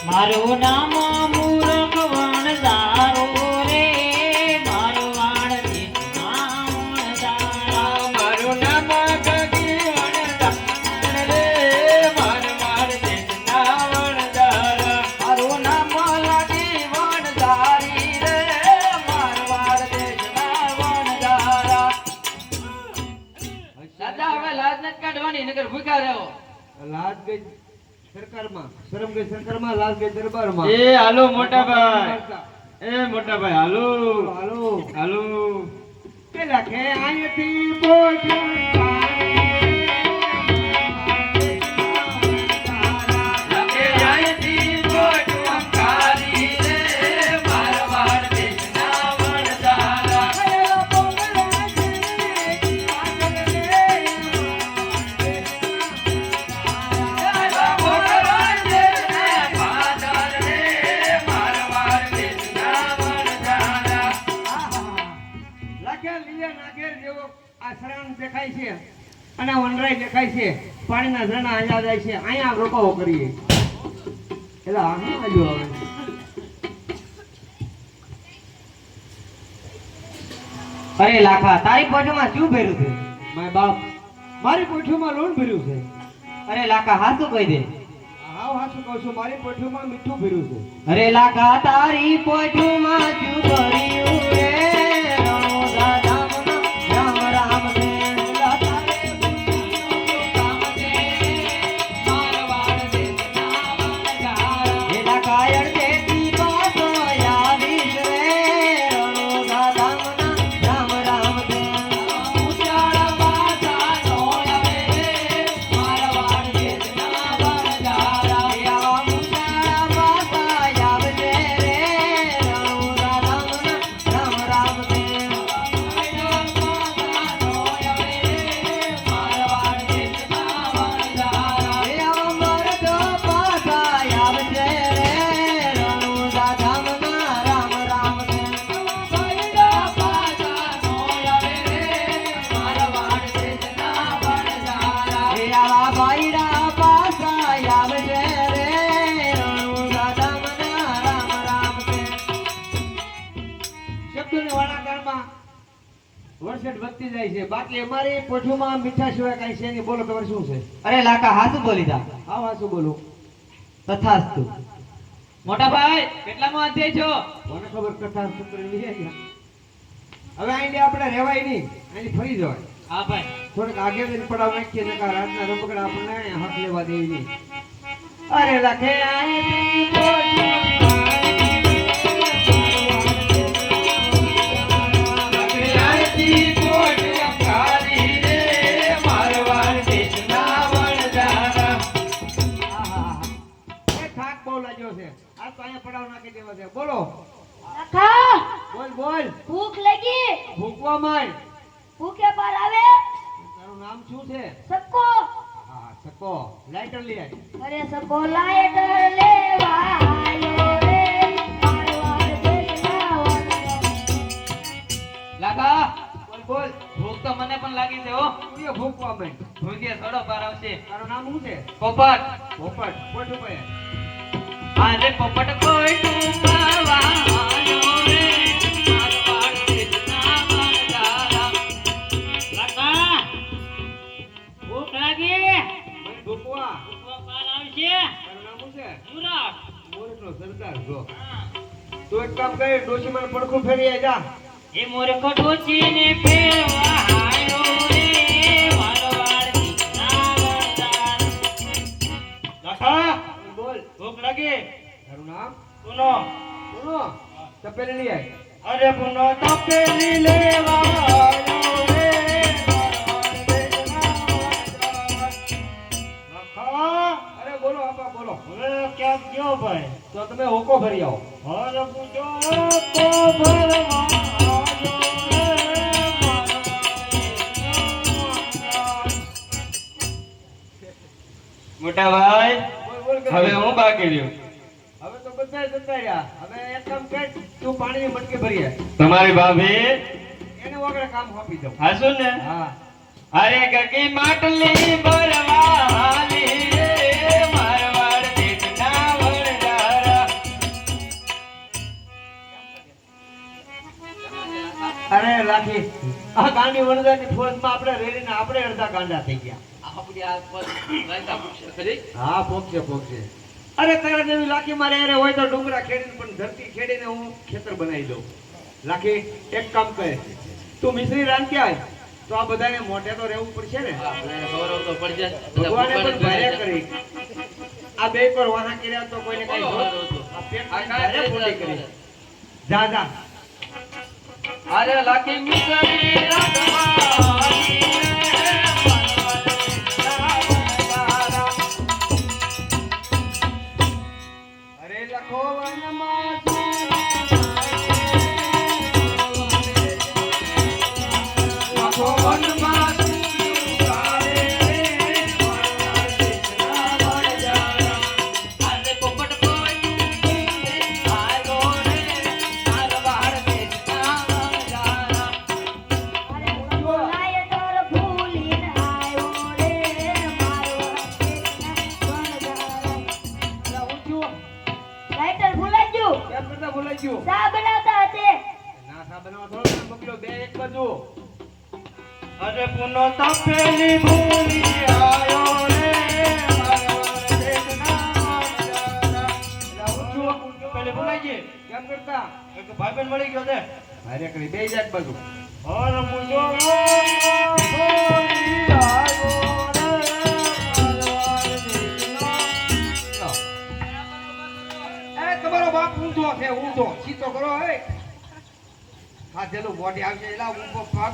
મારું નામ મૂરખ વણદારો રે મારું વાણથી નામ વણદારા મારું નામ ગગી વણદાર રે મારું વાણથી નામ વણદારા મારું નામ લાગી વણદારી રે મારું વાણથી નામ વણદારા દાદા હવે લાજ નથી કાઢવાની નગર ભૂખ્યા રહો લાજ ગઈ સરકારમાં શરમ ગઈ સરકારમાં લાજ ગઈ દરબારમાં એ હાલો મોટા ભાઈ હાલો હાલો હાલો પેલા કે આયથી બોલ્યું દેખાય છે અને વનરાય દેખાય છે પાણીના ઝરણા અહીંયા જાય છે અહીંયા રોકાવો કરીએ એટલે આનું આવ્યો હવે અરે લાખા તારી પોઠમાં શું ભર્યું છે માય બાપ મારી પોઠીમાં લોણ ભર્યું છે અરે લાખા હાસું કહી દે હાવ હાચું કહું છું મારી પોઠીમાં મીઠું ભર્યું છે અરે લાખા તારી પોઠમાં શું ભર્યું રે રણોદા ધામના રામ રામ દે વર્ષેટ વધતી જાય છે બાકી અમારી પોઠુમાં મીઠા સિવાય કઈ છે નહીં બોલો ખબર શું છે અરે લાખા હાસું બોલી જા હા હાચું બોલું તથાસ્તુ મોટા ભાઈ કેટલામાં અધ્યાય છો મને ખબર કથા સૂત્ર લઈ આવ્યા હવે અહીં આપણે રહેવાય નહીં અહીં ફરી જવાય હા ભાઈ થોડીક આગળ જઈને પડાવ નાખીએ ને રાતના રમકડા આપણને હક લેવા દેવી નહીં અરે લખે પડાવ નાખી દેવા છે બોલો લખા બોલ બોલ ભૂખ લાગી ભૂખવા માંડ ભૂખે પર આવે તારું નામ શું છે સક્કો હા સકો લાઈટર લઈ આય અરે સક્કો લાઈટ લેવા આયો રે મારવાડ દેશના લાગા બોલ બોલ ભૂખ તો મને પણ લાગી છે હો તું ભૂખવા માંડ ભૂખે થોડો પાર આવશે તારું નામ શું છે પોપટ પોપટ પોટુ ભાઈ અરે પોપટ કોઈ ટુંબાવા આયો રે મારવાડ દેશના વણજારા લાગા ઉવા પાલ આવશે તારું નામ શું છે મુરાદ મોરખનો સરદાર જો તું એક કામ કર ડોશીમાં પડખું ફેરી આય જા એ મોરખો ડોચીને ફેરવા આયો રે મારો વાળથી નાવળદાર લાખા બોલ ભૂખ લાગી તારું નામ સુનો સુનો તપેલી લઈ આય અરે પુનો તપેલી લેવા આવ્યો રે લાખા અરે બોલો આપા બોલો હવે ક્યાં ગયો ભાઈ તો તમે હોકો ભરી આવો હર પૂજો તો ભરવા આવ્યો રે મોટા ભાઈ બોલ બોલ કરી. હવે હું બાકી રહ્યો હવે તો બધા જતા રહ્યા હવે એક કામ કર તું પાણીની મટકી ભરી આય તમારી ભાભી એને વગર કામ આપી દઉં હાસુ ને હા અરે ગગી માટલી ભરવા હાલી રે મારવાડ દેશના વણજારા અરે લાખી આ ગાંડી વણદાની ફોજમાં આપણે રેડીને આપણે અડધા ગાંડા થઈ ગયા હા પોકશે પોકશે અરે તારા જેવી લાખી મારે અરે હોય તો ડુંગરા ખેડીને પણ ધરતી ખેડીને હું ખેતર બનાવી દઉં લાખી એક કામ કર તું મિશ્રી રાંધતી આય તો આ બધાને મોઢે તો રહેવું પડશે ને ભગવાને પણ ભારે કરી આ બે પર વાહા કર્યા તો કોઈને કઈ આ પેટ ભારે ફૂટી કરી જા જા અરે લાખી મિસરી રાધવાની અરે લખો વનમાં લખો વનમાં આજે પોપટ કોઈ આયો રે મારવાડ દેશના વણજારા અરે બોલાય તોર ભૂલીને આયો રે મારો લાઈટર ભૂલાઈ ગયું કેમ કરતા ભૂલાઈ ગયું ચા બનાવતા હતે ના સા બનાવો થોડો બકલો બે એક બાજુ અરે પુનો તપેલી ભૂલી આવ્યો રે મારવાડ દેશના વણજારા પેલી ભૂલાઈ ગઈ કેમ કરતા એક ભાઈબંધ મળી ગયો છે ભારે કરી બે જ એક બાજુ હર પૂજો ભૂલી આવ્યો રે મારવાડ દેશના એ તમારો બાપ ઊંધો છે ઊંધો સીધો કરો હે ખાધેલું મોઢે આવશે એલા ઊંધો પાક